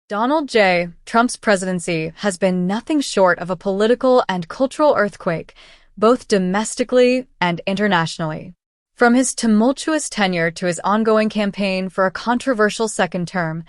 Donald J. Trump's presidency has been nothing short of a political and cultural earthquake, both domestically and internationally. From his tumultuous tenure to his ongoing campaign for a controversial second term,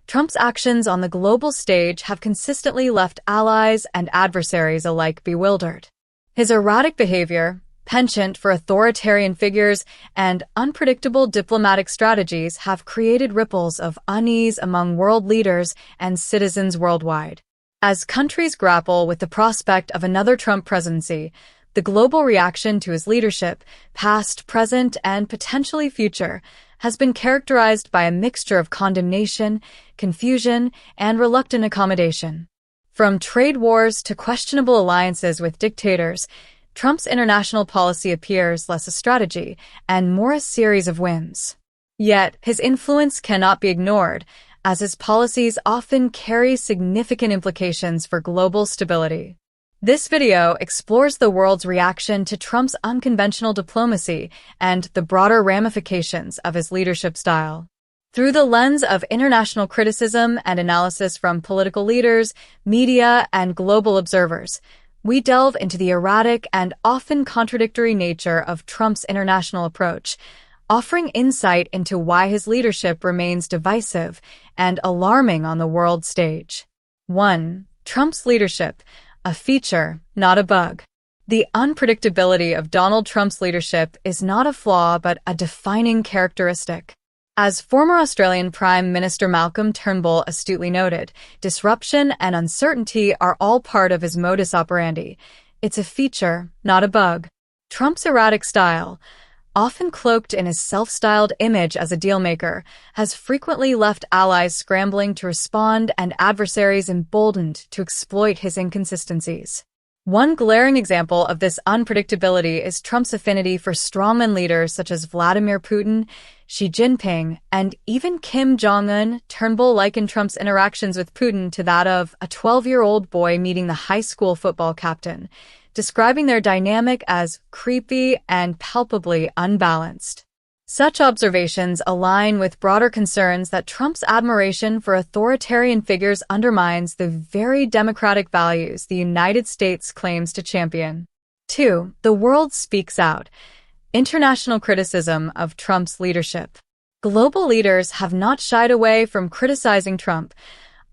Trump's actions on the global stage have consistently left allies and adversaries alike bewildered. His erratic behavior, penchant for authoritarian figures, and unpredictable diplomatic strategies have created ripples of unease among world leaders and citizens worldwide. As countries grapple with the prospect of another Trump presidency, the global reaction to his leadership, past, present, and potentially future, has been characterized by a mixture of condemnation, confusion, and reluctant accommodation. From trade wars to questionable alliances with dictators, Trump's international policy appears less a strategy and more a series of whims. Yet, his influence cannot be ignored, as his policies often carry significant implications for global stability. This video explores the world's reaction to Trump's unconventional diplomacy and the broader ramifications of his leadership style. Through the lens of international criticism and analysis from political leaders, media, and global observers, we delve into the erratic and often contradictory nature of Trump's international approach, offering insight into why his leadership remains divisive and alarming on the world stage. 1. Trump's leadership, a feature, not a bug. The unpredictability of Donald Trump's leadership is not a flaw but a defining characteristic. As former Australian Prime Minister Malcolm Turnbull astutely noted, disruption and uncertainty are all part of his modus operandi. It's a feature, not a bug. Trump's erratic style, often cloaked in his self-styled image as a dealmaker, has frequently left allies scrambling to respond and adversaries emboldened to exploit his inconsistencies. One glaring example of this unpredictability is Trump's affinity for strongman leaders such as Vladimir Putin, Xi Jinping, and even Kim Jong-un. Turnbull likened Trump's interactions with Putin to that of a 12-year-old boy meeting the high school football captain, describing their dynamic as creepy and palpably unbalanced. Such observations align with broader concerns that Trump's admiration for authoritarian figures undermines the very democratic values the United States claims to champion. 2. The world speaks out. International criticism of Trump's leadership. Global leaders have not shied away from criticizing Trump,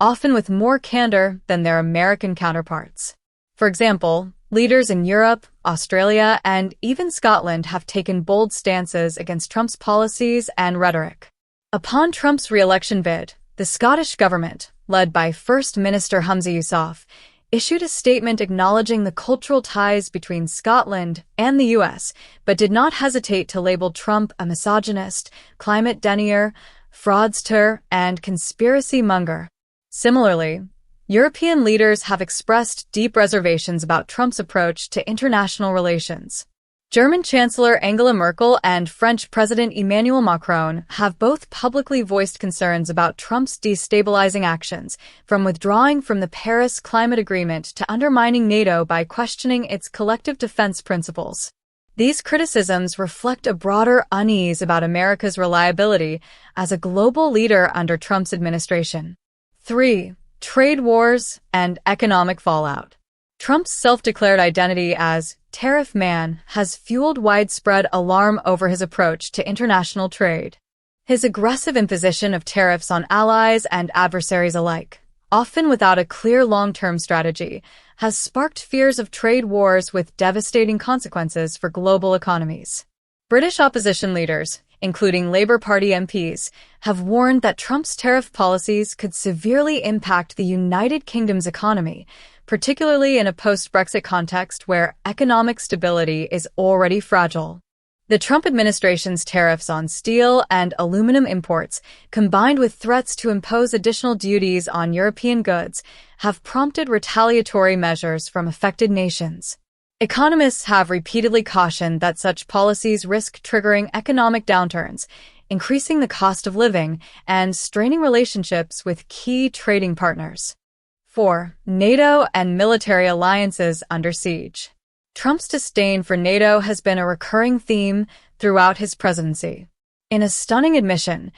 often with more candor than their American counterparts. For example, leaders in Europe, Australia, and even Scotland have taken bold stances against Trump's policies and rhetoric. Upon Trump's re-election bid, the Scottish government, led by First Minister Humza Yousaf, issued a statement acknowledging the cultural ties between Scotland and the U.S., but did not hesitate to label Trump a misogynist, climate denier, fraudster, and conspiracy monger. Similarly, European leaders have expressed deep reservations about Trump's approach to international relations. German Chancellor Angela Merkel and French President Emmanuel Macron have both publicly voiced concerns about Trump's destabilizing actions, from withdrawing from the Paris Climate Agreement to undermining NATO by questioning its collective defense principles. These criticisms reflect a broader unease about America's reliability as a global leader under Trump's administration. 3. Trade wars and economic fallout. Trump's self-declared identity as tariff man has fueled widespread alarm over his approach to international trade. His aggressive imposition of tariffs on allies and adversaries alike, often without a clear long-term strategy, has sparked fears of trade wars with devastating consequences for global economies. British opposition leaders, including Labour Party MPs, have warned that Trump's tariff policies could severely impact the United Kingdom's economy, particularly in a post-Brexit context where economic stability is already fragile. The Trump administration's tariffs on steel and aluminum imports, combined with threats to impose additional duties on European goods, have prompted retaliatory measures from affected nations. Economists have repeatedly cautioned that such policies risk triggering economic downturns, increasing the cost of living, and straining relationships with key trading partners. 4. NATO and military alliances under siege. Trump's disdain for NATO has been a recurring theme throughout his presidency. In a stunning admission,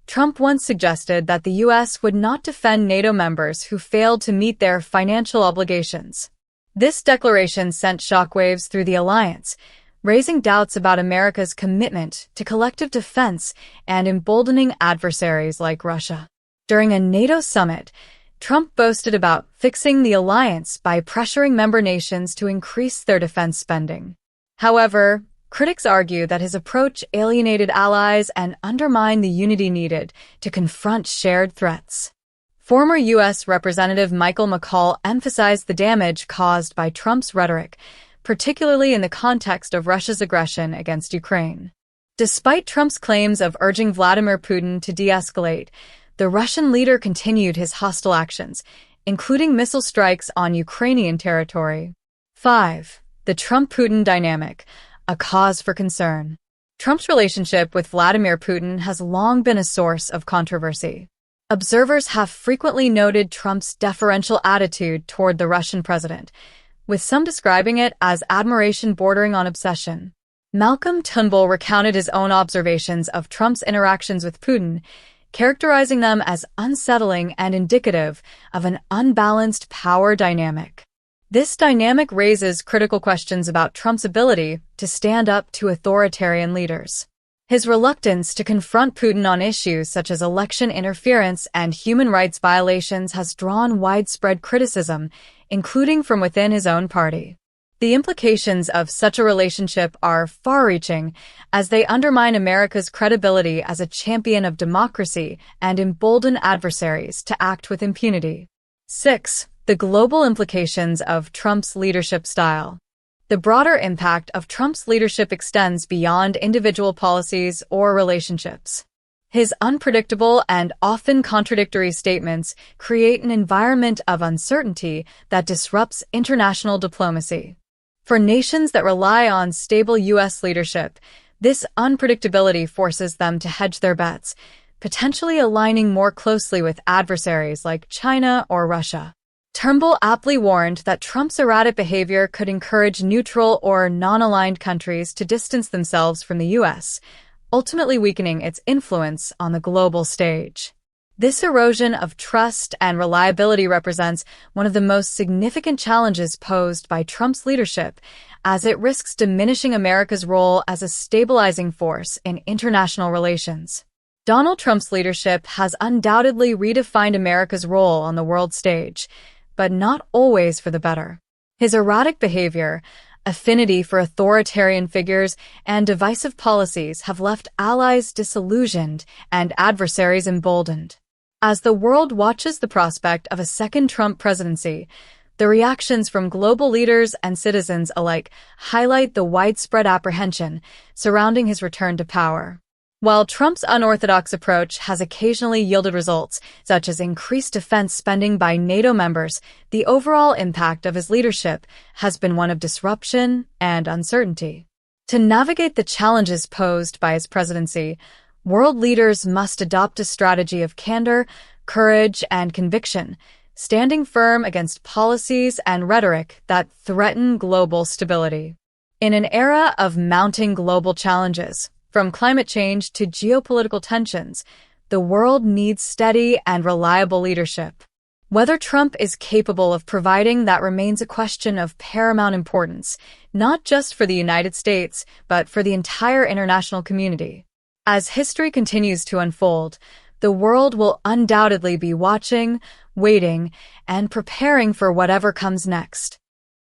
Trump once suggested that the U.S. would not defend NATO members who failed to meet their financial obligations. This declaration sent shockwaves through the alliance, raising doubts about America's commitment to collective defense and emboldening adversaries like Russia. During a NATO summit, Trump boasted about fixing the alliance by pressuring member nations to increase their defense spending. However, critics argue that his approach alienated allies and undermined the unity needed to confront shared threats. Former U.S. Representative Michael McCaul emphasized the damage caused by Trump's rhetoric, particularly in the context of Russia's aggression against Ukraine. Despite Trump's claims of urging Vladimir Putin to de-escalate, the Russian leader continued his hostile actions, including missile strikes on Ukrainian territory. 5. The Trump-Putin dynamic, a cause for concern. Trump's relationship with Vladimir Putin has long been a source of controversy. Observers have frequently noted Trump's deferential attitude toward the Russian president, with some describing it as admiration bordering on obsession. Malcolm Turnbull recounted his own observations of Trump's interactions with Putin, characterizing them as unsettling and indicative of an unbalanced power dynamic. This dynamic raises critical questions about Trump's ability to stand up to authoritarian leaders. His reluctance to confront Putin on issues such as election interference and human rights violations has drawn widespread criticism, including from within his own party. The implications of such a relationship are far-reaching, as they undermine America's credibility as a champion of democracy and embolden adversaries to act with impunity. 6. The global implications of Trump's leadership style. The broader impact of Trump's leadership extends beyond individual policies or relationships. His unpredictable and often contradictory statements create an environment of uncertainty that disrupts international diplomacy. For nations that rely on stable U.S. leadership, this unpredictability forces them to hedge their bets, potentially aligning more closely with adversaries like China or Russia. Turnbull aptly warned that Trump's erratic behavior could encourage neutral or non-aligned countries to distance themselves from the U.S., ultimately weakening its influence on the global stage. This erosion of trust and reliability represents one of the most significant challenges posed by Trump's leadership, as it risks diminishing America's role as a stabilizing force in international relations. Donald Trump's leadership has undoubtedly redefined America's role on the world stage, but not always for the better. His erratic behavior, affinity for authoritarian figures, and divisive policies have left allies disillusioned and adversaries emboldened. As the world watches the prospect of a second Trump presidency, the reactions from global leaders and citizens alike highlight the widespread apprehension surrounding his return to power. While Trump's unorthodox approach has occasionally yielded results, such as increased defense spending by NATO members, the overall impact of his leadership has been one of disruption and uncertainty. To navigate the challenges posed by his presidency, world leaders must adopt a strategy of candor, courage, and conviction, standing firm against policies and rhetoric that threaten global stability. In an era of mounting global challenges, from climate change to geopolitical tensions, the world needs steady and reliable leadership. Whether Trump is capable of providing that remains a question of paramount importance, not just for the United States, but for the entire international community. As history continues to unfold, the world will undoubtedly be watching, waiting, and preparing for whatever comes next.